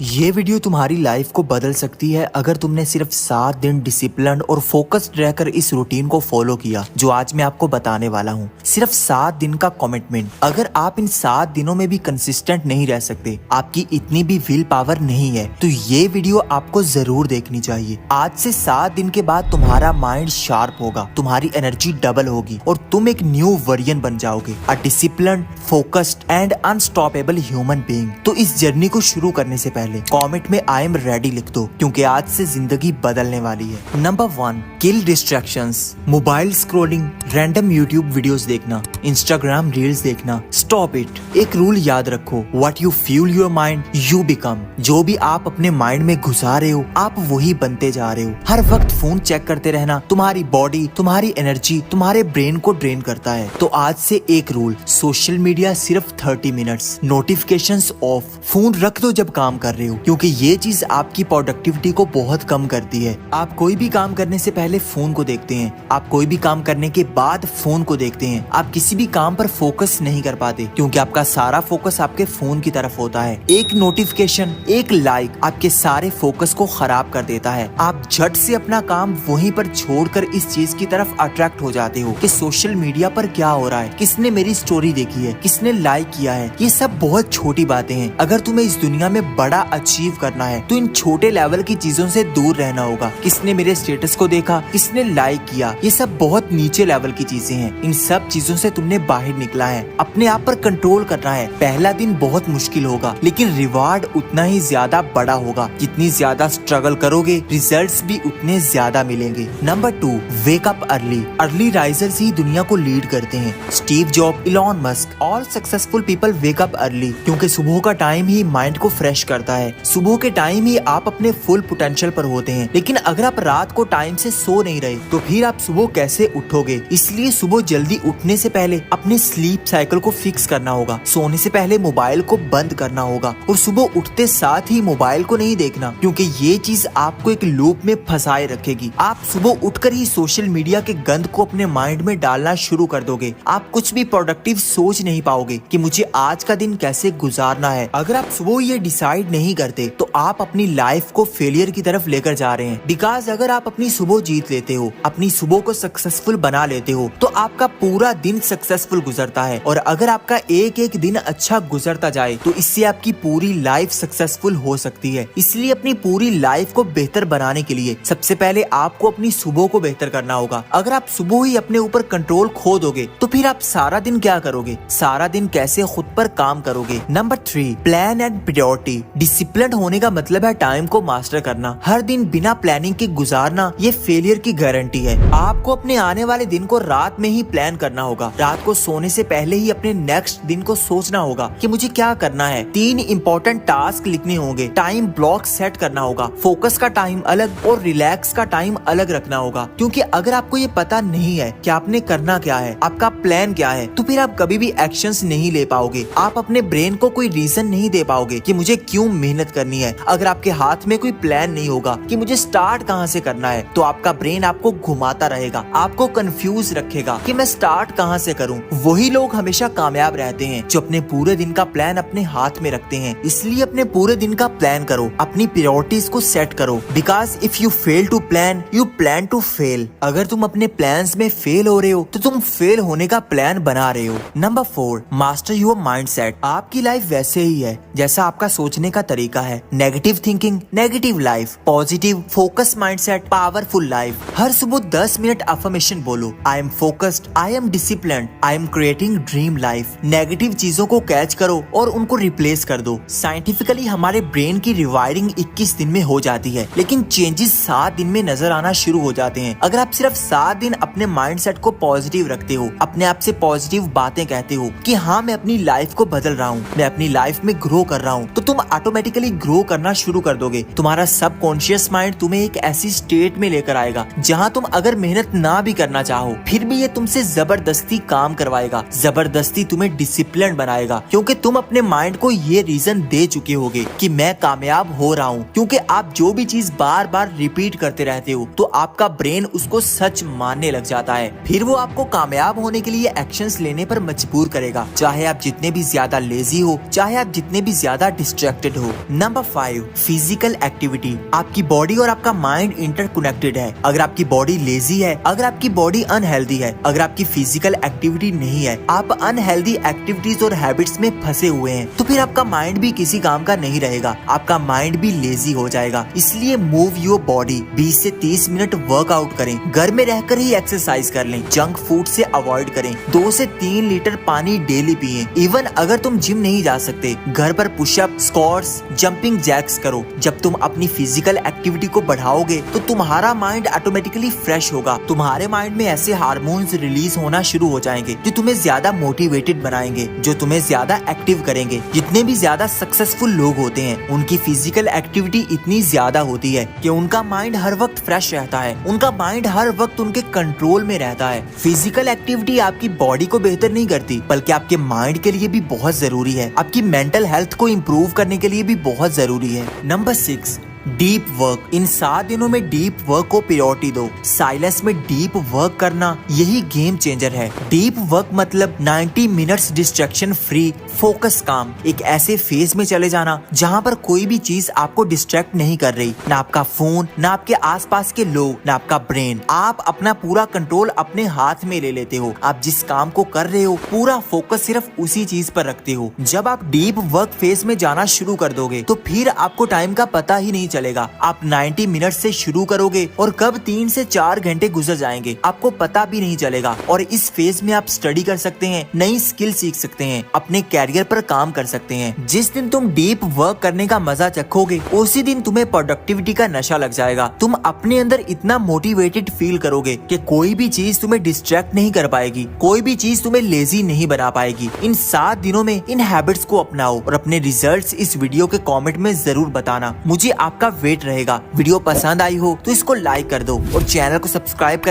ये वीडियो तुम्हारी लाइफ को बदल सकती है अगर तुमने सिर्फ 7 दिन डिसिप्लिन और फोकस्ड रहकर इस रूटीन को फॉलो किया जो आज मैं आपको बताने वाला हूँ। सिर्फ 7 दिन का कमिटमेंट। अगर आप इन 7 दिनों में भी कंसिस्टेंट नहीं रह सकते, आपकी इतनी भी विल पावर नहीं है, तो ये वीडियो आपको जरूर देखनी चाहिए। आज से 7 दिन के बाद तुम्हारा माइंड शार्प होगा, तुम्हारी एनर्जी डबल होगी और तुम एक न्यू वर्जन बन जाओगे, a disciplined, focused and unstoppable human being. तो इस जर्नी को शुरू करने से पहले कमेंट में आई एम रेडी लिख दो, क्योंकि आज से जिंदगी बदलने वाली है। Number 1, kill distractions. Mobile scrolling, random YouTube videos देखना, इंस्टाग्राम रील्स देखना, स्टॉप इट। एक रूल याद रखो, what you fuel your mind you become. जो भी आप अपने माइंड में घुसा रहे हो, आप वही बनते जा रहे हो। हर वक्त फोन चेक करते रहना तुम्हारी बॉडी, तुम्हारी एनर्जी, तुम्हारे ब्रेन को ड्रेन करता है। तो आज से एक रूल, सोशल मीडिया सिर्फ 30 मिनट्स, नोटिफिकेशंस ऑफ, फोन रख दो जब काम कर रहे हो, क्योंकि ये चीज आपकी प्रोडक्टिविटी को बहुत कम करती है। आप कोई भी काम करने से पहले फोन को देखते हैं, आप कोई भी काम करने के बाद फोन को देखते हैं। आप किसी भी काम पर फोकस नहीं कर पाते, क्योंकि आपका सारा फोकस आपके फोन की तरफ होता है। एक नोटिफिकेशन, एक लाइक आपके सारे फोकस को खराब कर देता है। आप झट से अपना काम वहीं पर छोड़कर इस चीज की तरफ अट्रैक्ट हो जाते हो कि सोशल मीडिया पर क्या हो रहा है, किसने मेरी स्टोरी देखी है, किसने लाइक किया है। ये सब बहुत छोटी बातें हैं। अगर तुम्हें इस दुनिया में बड़ा अचीव करना है तो इन छोटे लेवल की चीजों से दूर रहना होगा। किसने मेरे स्टेटस को देखा, किसने लाइक किया, ये सब बहुत नीचे लेवल की चीजें हैं। इन सब चीजों से तुमने बाहर निकला है, अपने आप पर कंट्रोल करना है। पहला दिन बहुत मुश्किल होगा, लेकिन रिवार्ड उतना ही ज्यादा बड़ा होगा। जितनी ज्यादा स्ट्रगल करोगे, रिजल्ट्स भी उतने ज्यादा मिलेंगे। Number 2, wake up early. Early risers ही दुनिया को लीड करते हैं। Steve Jobs, Elon Musk, all successful people wake up early, क्योंकि सुबह का टाइम ही माइंड को फ्रेश करता है। सुबह के टाइम ही आप अपने फुल पोटेंशियल पर होते हैं। लेकिन अगर आप रात को टाइम से सो नहीं रहे, तो फिर आप सुबह कैसे उठोगे? इसलिए सुबह जल्दी उठने से पहले अपने स्लीप साइकिल को फिक्स करना होगा। सोने से पहले मोबाइल को बंद करना होगा और सुबह उठते साथ ही मोबाइल को नहीं देखना, क्योंकि ये चीज आपको एक लूप में फंसाए रखेगी। आप सुबह उठकर ही सोशल मीडिया के गंद को अपने माइंड में डालना शुरू कर दोगे। आप कुछ भी प्रोडक्टिव सोच नहीं पाओगे कि मुझे आज का दिन कैसे गुजारना है। अगर आप सुबह ये डिसाइड नहीं करते, तो आप अपनी लाइफ को फेलियर की तरफ लेकर जा रहे हैं। बिकॉज अगर आप अपनी सुबह जीत लेते हो, अपनी सुबह को सक्सेसफुल बना लेते हो, तो आपका पूरा दिन सक्सेसफुल गुजरता है। और अगर आपका एक एक दिन अच्छा गुजरता जाए, तो इससे आपकी पूरी लाइफ सक्सेसफुल हो सकती है। इसलिए अपनी पूरी लाइफ को बेहतर बनाने के लिए सबसे पहले आपको अपनी सुबह को बेहतर करना होगा। अगर आप सुबह ही अपने ऊपर कंट्रोल खो दोगे, तो फिर आप सारा दिन क्या करोगे? सारा दिन कैसे खुद पर काम करोगे? Number 3, plan and priority. Discipline होने का मतलब है टाइम को मास्टर करना। हर दिन बिना प्लानिंग के गुजारना ये फेलियर की गारंटी है। आपको अपने आने वाले दिन को रात में ही प्लान करना होगा। रात को सोने से पहले ही अपने नेक्स्ट दिन को सोचना होगा कि मुझे क्या करना है। 3 इंपॉर्टेंट टास्क लिखने होंगे, टाइम ब्लॉक सेट करना होगा, फोकस का टाइम अलग और रिलैक्स का टाइम अलग रखना होगा। क्योंकि अगर आपको ये पता नहीं है कि आपने करना क्या है, आपका प्लान क्या है, तो फिर आप कभी भी एक्शंस नहीं ले पाओगे। आप अपने ब्रेन को कोई रीजन नहीं दे पाओगे कि मुझे क्यों मेहनत करनी है। अगर आपके हाथ में कोई प्लान नहीं होगा कि मुझे स्टार्ट कहाँ से करना है, तो आपका ब्रेन आपको घुमाता रहेगा, आपको कंफ्यूज रखेगा कि मैं स्टार्ट कहाँ से करूँ। वही लोग हमेशा कामयाब रहते हैं जो अपने पूरे दिन का प्लान अपने हाथ में रखते हैं। इसलिए अपने पूरे दिन का प्लान करो, अपनी प्रायोरिटीज को सेट करो। Because if you fail to plan, you plan to fail. अगर तुम अपने प्लान्स में फेल हो रहे हो, तो तुम फेल होने का प्लान बना रहे हो। Number 4, master your mindset. आपकी लाइफ वैसे ही है जैसा आपका सोचने का तरीका है। Negative thinking, negative life. Positive focus mindset, powerful life. हर सुबह 10 मिनट अफर्मेशन बोलो, I am focused, I am disciplined, I am creating dream life. Negative चीजों को कैच करो और उनको रिप्लेस कर दो। साइंटिफिकली हमारे ब्रेन की रिवायरिंग 21 दिन में हो जाती है, लेकिन चेंजेस 7 दिन में नजर आना शुरू हो जाते हैं। अगर आप सिर्फ 7 दिन अपने माइंडसेट को पॉजिटिव रखते हो, अपने आप से पॉजिटिव बातें कहते हो कि हाँ मैं अपनी लाइफ को बदल रहा हूँ, मैं अपनी लाइफ में ग्रो कर रहा हूँ, तो तुम ऑटोमेटिकली ग्रो करना शुरू कर दोगे। तुम्हारा सबकॉन्शियस माइंड तुम्हें एक ऐसी स्टेट में लेकर आएगा जहाँ तुम अगर मेहनत ना भी करना चाहो, फिर भी ये तुमसे जबरदस्ती काम करवाएगा, जबरदस्ती तुम्हें डिसिप्लिन बनाएगा, क्योंकि तुम अपने माइंड को ये रीजन दे चुके होगे कि मैं कामयाब हो रहा हूँ। क्योंकि आप जो भी चीज बार बार रिपीट करते रहते हो, तो आपका ब्रेन उसको सच मानने लग जाता है। फिर वो आपको कामयाब होने के लिए एक्शंस लेने पर मजबूर करेगा, चाहे आप जितने भी ज्यादा लेजी हो, चाहे आप जितने भी ज्यादा डिस्ट्रैक्टेड हो। हो। Number 5, physical activity. आपकी बॉडी और आपका माइंड इंटरकनेक्टेड है। अगर आपकी बॉडी लेजी है, अगर आपकी बॉडी अनहेल्दी है, अगर आपकी फिजिकल एक्टिविटी नहीं है, आप अनहेल्दी एक्टिविटीज और हैबिट्स में फंसे हुए हैं, तो फिर आपका माइंड भी किसी काम का नहीं रहेगा, आपका माइंड भी लेजी हो जाएगा। इसलिए मूव योर बॉडी। 20 से 30 मिनट वर्कआउट करें, घर में रहकर ही एक्सरसाइज कर लें, जंक फूड से अवॉइड करें, 2 से 3 लीटर पानी डेली पिएं। इवन अगर तुम जिम नहीं जा सकते, घर पर पुशअप, स्क्वाट्स, जंपिंग जैक्स करो। जब तुम अपनी फिजिकल एक्टिविटी को बढ़ाओगे तो तुम्हारा माइंड ऑटोमेटिकली फ्रेश होगा। तुम्हारे माइंड में ऐसे हार्मोन्स रिलीज होना शुरू हो जाएंगे जो तुम्हें ज्यादा मोटिवेटेड बनाएंगे, जो तुम्हें ज्यादा एक्टिव करेंगे। जितने भी ज्यादा सक्सेसफुल लोग होते हैं, उनकी फिजिकल एक्टिविटी इतनी ज्यादा होती है कि उनका माइंड हर वक्त फ्रेश रहता है, उनका माइंड हर वक्त उनके कंट्रोल में रहता है। फिजिकल एक्टिविटी आपकी बॉडी को बेहतर नहीं करती, बल्कि आपके माइंड के लिए भी बहुत जरूरी है, आपकी मेंटल हेल्थ को इम्प्रूव करने के लिए भी बहुत जरूरी है। Number 6, deep work. इन 7 दिनों में डीप वर्क को प्रायोरिटी दो। साइलेंस में डीप वर्क करना यही गेम चेंजर है। डीप वर्क मतलब 90 मिनट्स डिस्ट्रैक्शन फ्री फोकस काम। एक ऐसे फेज में चले जाना जहाँ पर कोई भी चीज आपको डिस्ट्रैक्ट नहीं कर रही, ना आपका फोन, ना आपके आसपास के लोग, ना आपका ब्रेन। आप अपना पूरा कंट्रोल अपने हाथ में ले लेते हो। आप जिस काम को कर रहे हो पूरा फोकस सिर्फ उसी चीज पर रखते हो। जब आप डीप वर्क फेज में जाना शुरू कर दोगे तो फिर आपको टाइम का पता ही नहीं चलेगा। आप 90 मिनट से शुरू करोगे और कब 3 से 4 घंटे गुजर जाएंगे आपको पता भी नहीं चलेगा। और इस फेज में आप स्टडी कर सकते हैं, नई स्किल सीख सकते हैं, अपने कैरियर पर काम कर सकते हैं। जिस दिन तुम डीप वर्क करने का मजा चखोगे उसी दिन तुम्हें प्रोडक्टिविटी का नशा लग जाएगा। तुम अपने अंदर इतना मोटिवेटेड फील करोगे कि कोई भी चीज तुम्हें डिस्ट्रैक्ट नहीं कर पाएगी, कोई भी चीज तुम्हें लेजी नहीं बना पाएगी। इन 7 दिनों में इन हैबिट्स को अपनाओ और अपने रिजल्ट्स इस वीडियो के कमेंट में जरूर बताना। मुझे आपका वेट रहेगा। वीडियो पसंद आई हो तो इसको लाइक कर दो और चैनल को सब्सक्राइब कर